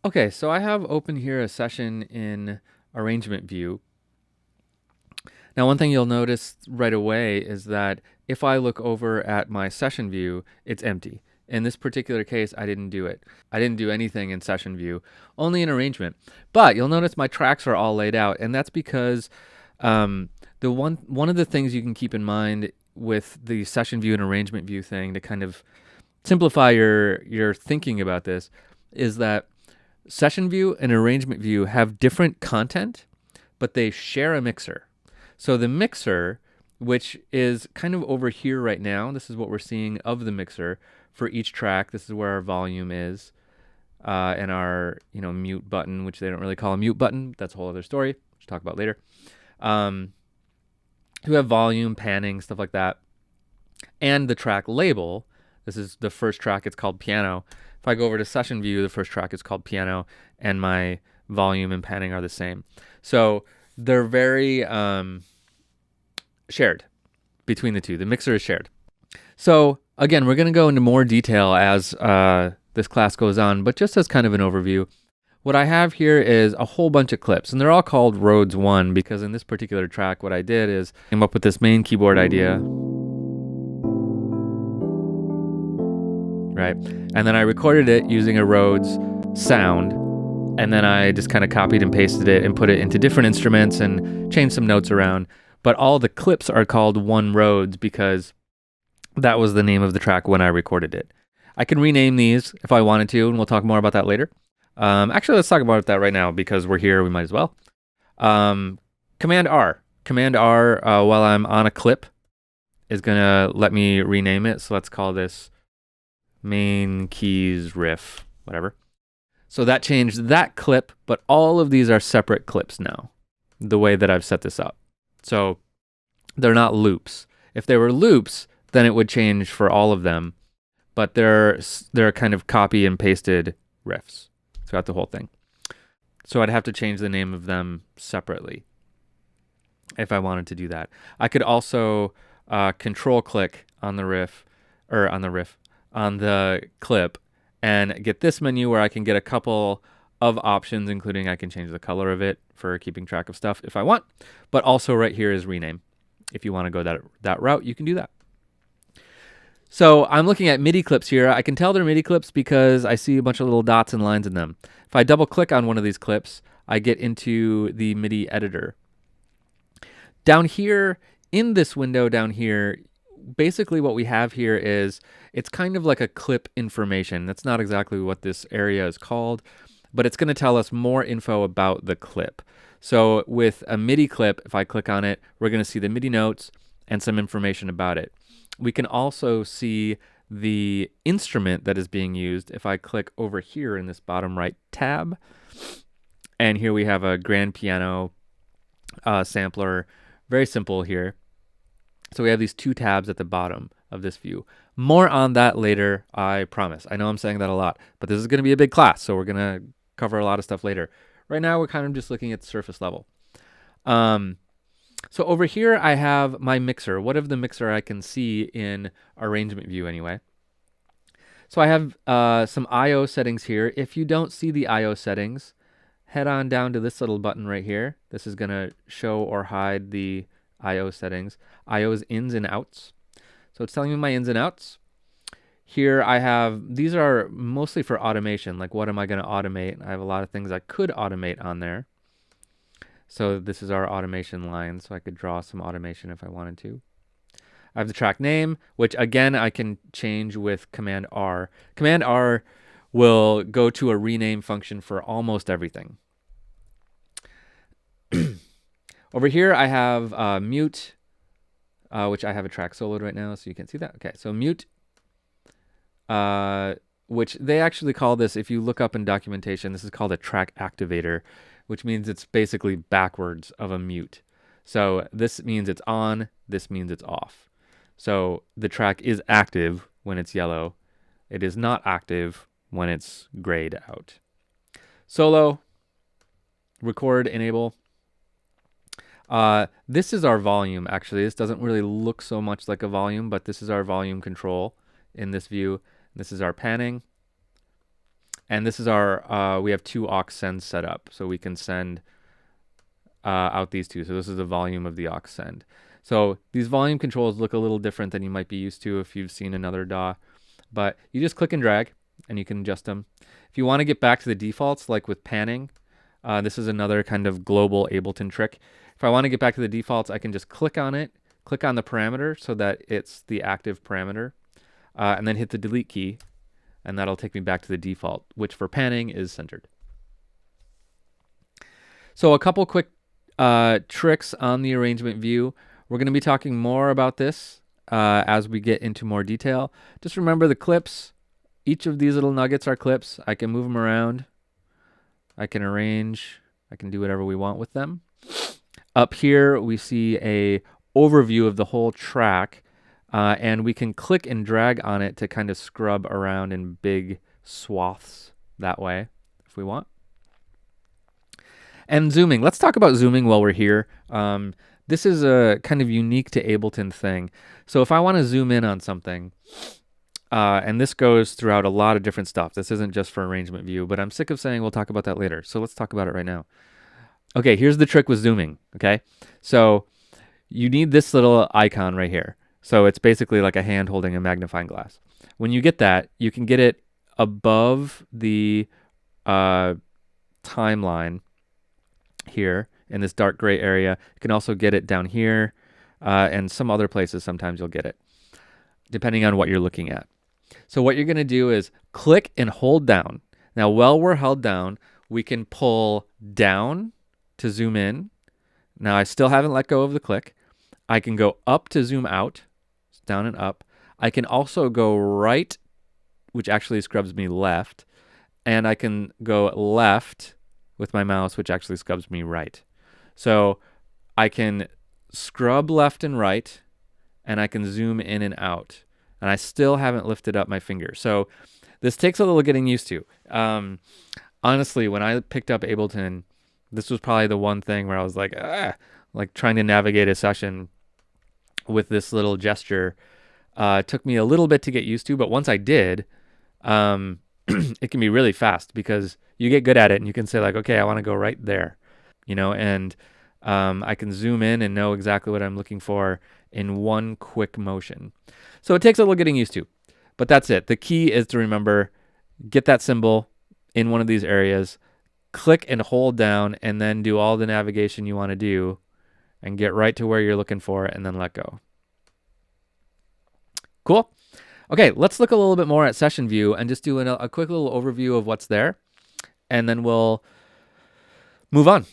Okay, so I have open here a session in arrangement view. Now, one thing you'll notice right away is that if I look over at my session view, it's empty. In this particular case, I didn't do it. I didn't do anything in session view, only in arrangement. But you'll notice my tracks are all laid out, and that's because the one of the things you can keep in mind with the session view and arrangement view thing to kind of simplify your thinking about this is that session view and arrangement view have different content, but they share a mixer. So the mixer, which is kind of over here right now, this is what we're seeing of the mixer for each track. This is where our volume is, and our mute button, which they don't really call a mute button. That's a whole other story, which we'll talk about later. We have volume, panning, stuff like that, and the track label. This is the first track. It's called piano. If I go over to session view, the first track is called piano, and my volume and panning are the same. So they're very shared between the two. The mixer is shared. So again, we're going to go into more detail as this class goes on, but just as kind of an overview, what I have here is a whole bunch of clips, and they're all called Rhodes 1 because in this particular track, what I did is came up with this main keyboard idea, right? And then I recorded it using a Rhodes sound, and then I just kind of copied and pasted it and put it into different instruments and changed some notes around. But all the clips are called One Rhodes because that was the name of the track when I recorded it. I can rename these if I wanted to, and we'll talk more about that later. Actually, let's talk about that right now because we're here, we might as well. Command R. Command R, while I'm on a clip, is going to let me rename it. So let's call this main keys riff, whatever. So that changed that clip, but all of these are separate clips now, the way that I've set this up. So they're not loops. If they were loops, then it would change for all of them, but they're kind of copy and pasted riffs throughout the whole thing. So I'd have to change the name of them separately if I wanted to do that. I could also control click on the riff, on the clip, and get this menu where I can get a couple of options, including I can change the color of it for keeping track of stuff if I want, but also right here is rename. If you want to go that route, you can do that. So I'm looking at MIDI clips here. I can tell they're MIDI clips because I see a bunch of little dots and lines in them. If I double click on one of these clips, I get into the MIDI editor. Down here, in this window down here, basically what we have here is, it's kind of like a clip information. That's not exactly what this area is called, but it's going to tell us more info about the clip. So with a MIDI clip, if I click on it, we're going to see the MIDI notes and some information about it. We can also see the instrument that is being used if I click over here in this bottom right tab. And here we have a grand piano sampler. Very simple here. So we have these two tabs at the bottom of this view. More on that later, I promise. I know I'm saying that a lot, but this is going to be a big class, so we're going to cover a lot of stuff later. Right now, we're kind of just looking at the surface level. So over here, I have my mixer. What of the mixer I can see in arrangement view anyway. So I have some I/O settings here. If you don't see the I/O settings, head on down to this little button right here. This is going to show or hide the I/O settings. I/O's ins and outs. So it's telling me my ins and outs. Here I have, these are mostly for automation. Like what am I going to automate? I have a lot of things I could automate on there. So this is our automation line, so I could draw some automation if I wanted to. I have the track name, which again I can change with Command R. Command R will go to a rename function for almost everything. Over here I have mute, which I have a track soloed right now, so you can't see that. Okay, so mute, which they actually call this, if you look up in documentation, this is called a track activator, which means it's basically backwards of a mute. So this means it's on, this means it's off. So the track is active when it's yellow. It is not active when it's grayed out. Solo, record, enable. This is our volume, actually. This doesn't really look so much like a volume, but this is our volume control in this view. This is our panning. And this is our, we have 2 aux sends set up, so we can send out these 2. So this is the volume of the aux send. So these volume controls look a little different than you might be used to if you've seen another DAW. But you just click and drag, and you can adjust them. If you want to get back to the defaults, like with panning, this is another kind of global Ableton trick. If I want to get back to the defaults, I can just click on it, click on the parameter so that it's the active parameter, and then hit the delete key, and that'll take me back to the default, which for panning is centered. So a couple quick tricks on the arrangement view. We're going to be talking more about this as we get into more detail. Just remember the clips. Each of these little nuggets are clips. I can move them around. I can arrange. I can do whatever we want with them. Up here, we see a overview of the whole track, and we can click and drag on it to kind of scrub around in big swaths that way if we want. And zooming. Let's talk about zooming while we're here. This is a kind of unique to Ableton thing. So if I want to zoom in on something, and this goes throughout a lot of different stuff. This isn't just for arrangement view, but I'm sick of saying we'll talk about that later. So let's talk about it right now. Okay, here's the trick with zooming, okay? So you need this little icon right here. So it's basically like a hand holding a magnifying glass. When you get that, you can get it above the timeline here in this dark gray area. You can also get it down here and some other places. Sometimes you'll get it, depending on what you're looking at. So what you're going to do is click and hold down. Now, while we're held down, we can pull down to zoom in. Now, I still haven't let go of the click. I can go up to zoom out, down and up. I can also go right, which actually scrubs me left. And I can go left with my mouse, which actually scrubs me right. So I can scrub left and right, and I can zoom in and out. And I still haven't lifted up my finger. So this takes a little getting used to. Honestly, when I picked up Ableton, this was probably the one thing where I was like trying to navigate a session with this little gesture. It took me a little bit to get used to, but once I did, it can be really fast because you get good at it and you can say like, okay, I want to go right there, and I can zoom in and know exactly what I'm looking for in one quick motion. So it takes a little getting used to, but that's it. The key is to remember, get that symbol in one of these areas, click and hold down, and then do all the navigation you want to do and get right to where you're looking for it and then let go. Cool. Okay, let's look a little bit more at session view and just do a quick little overview of what's there, and then we'll move on.